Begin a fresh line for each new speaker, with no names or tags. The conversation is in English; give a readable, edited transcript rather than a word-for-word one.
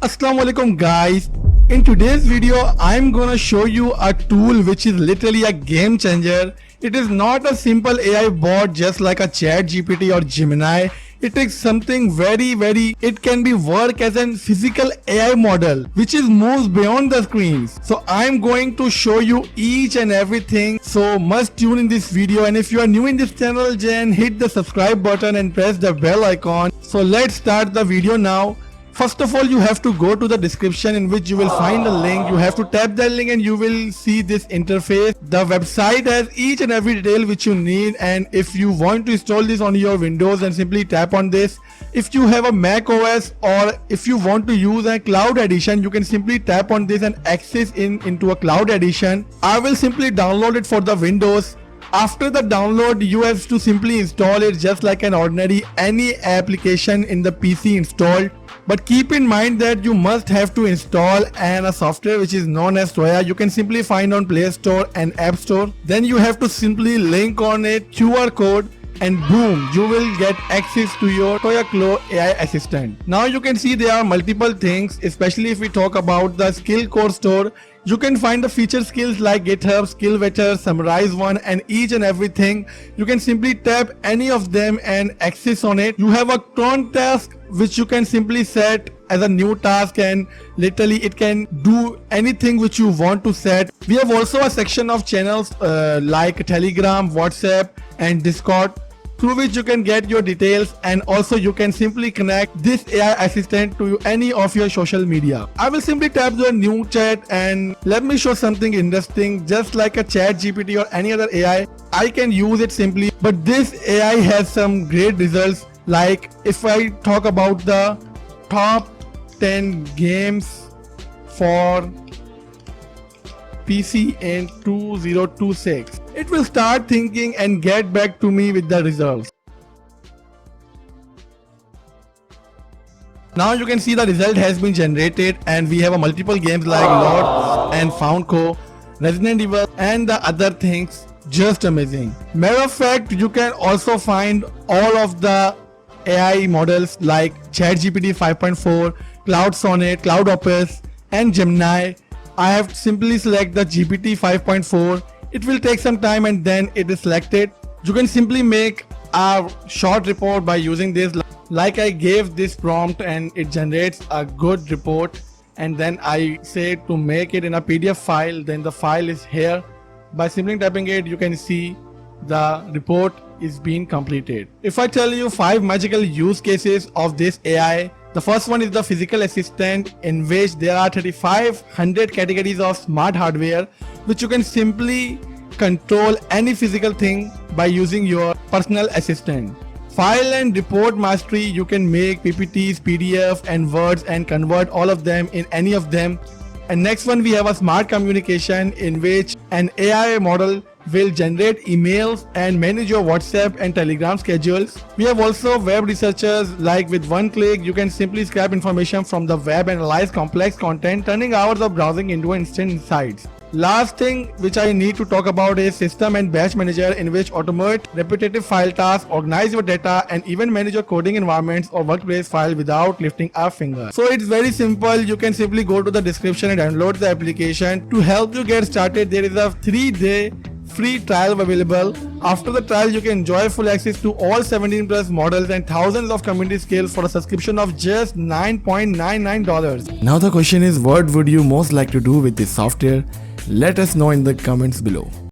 Assalamu alaikum guys. In today's video I'm gonna show you a tool which is literally a game changer. It is not a simple AI bot just like a chat GPT or Gemini. It is something very it can be work as a physical AI model which is moves beyond the screens. So I'm going to show you each and everything, so must tune in this video, and if you are new in this channel then hit the subscribe button and press the bell icon. So let's start the video now. First of all, you have to go to the description in which you will find a link. You have to tap that link and you will see this interface. The website has each and every detail which you need, and if you want to install this on your Windows, then simply tap on this. If you have a Mac OS or if you want to use a cloud edition, you can simply tap on this and access into a cloud edition. I will simply download it for the Windows. After the download, you have to simply install it just like an ordinary any application in the PC installed. But keep in mind that you must have to install a software which is known as Tuya. You can simply find on Play Store and App Store. Then you have to simply link on a QR code and boom, you will get access to your TuyaClaw AI assistant. Now you can see there are multiple things, especially if we talk about the skill core store. You can find the feature skills like GitHub, Skill Vector, Summarize One, and each and everything. You can simply tap any of them and access on it. You have a cron task which you can simply set as a new task, and literally it can do anything which you want to set. We have also a section of channels like Telegram, WhatsApp, and Discord, through which you can get your details, and also you can simply connect this AI assistant to any of your social media. I will simply tap the new chat and let me show something interesting. Just like a chat GPT or any other AI, I can use it simply, but this AI has some great results. Like if I talk about the top 10 games for PC in 2026, it will start thinking and get back to me with the results. Now you can see the result has been generated, and we have a multiple games like Lords and Found Co, Resident Evil, and the other things. Just amazing. Matter of fact, you can also find all of the AI models like ChatGPT 5.4, Cloud Sonnet, Cloud Opus, and Gemini. I have to simply select the GPT 5.4. It will take some time and then it is selected. You can simply make a short report by using this. Like I gave this prompt and it generates a good report, and then I say to make it in a PDF file. Then the file is here. By simply tapping it, you can see the report is being completed. If I tell you 5 magical use cases of this AI, the first one is the physical assistant, in which there are 3500 categories of smart hardware which you can simply control any physical thing by using your personal assistant. File and report mastery, you can make PPTs, PDF and words and convert all of them in any of them. And next one, we have a smart communication, in which an AI model will generate emails and manage your WhatsApp and Telegram schedules. We have also web researchers, like with one click you can simply scrap information from the web and analyze complex content, turning hours of browsing into instant insights. Last thing which I need to talk about is system and batch manager, in which automate repetitive file tasks, organize your data, and even manage your coding environments or workplace file without lifting a finger. So it's very simple. You can simply go to the description and download the application. To help you get started, there is a 3-day free trial available. After the trial, you can enjoy full access to all 17 plus models and thousands of community skills for a subscription of just $9.99. Now the question is, what would you most like to do with this software? Let us know in the comments below.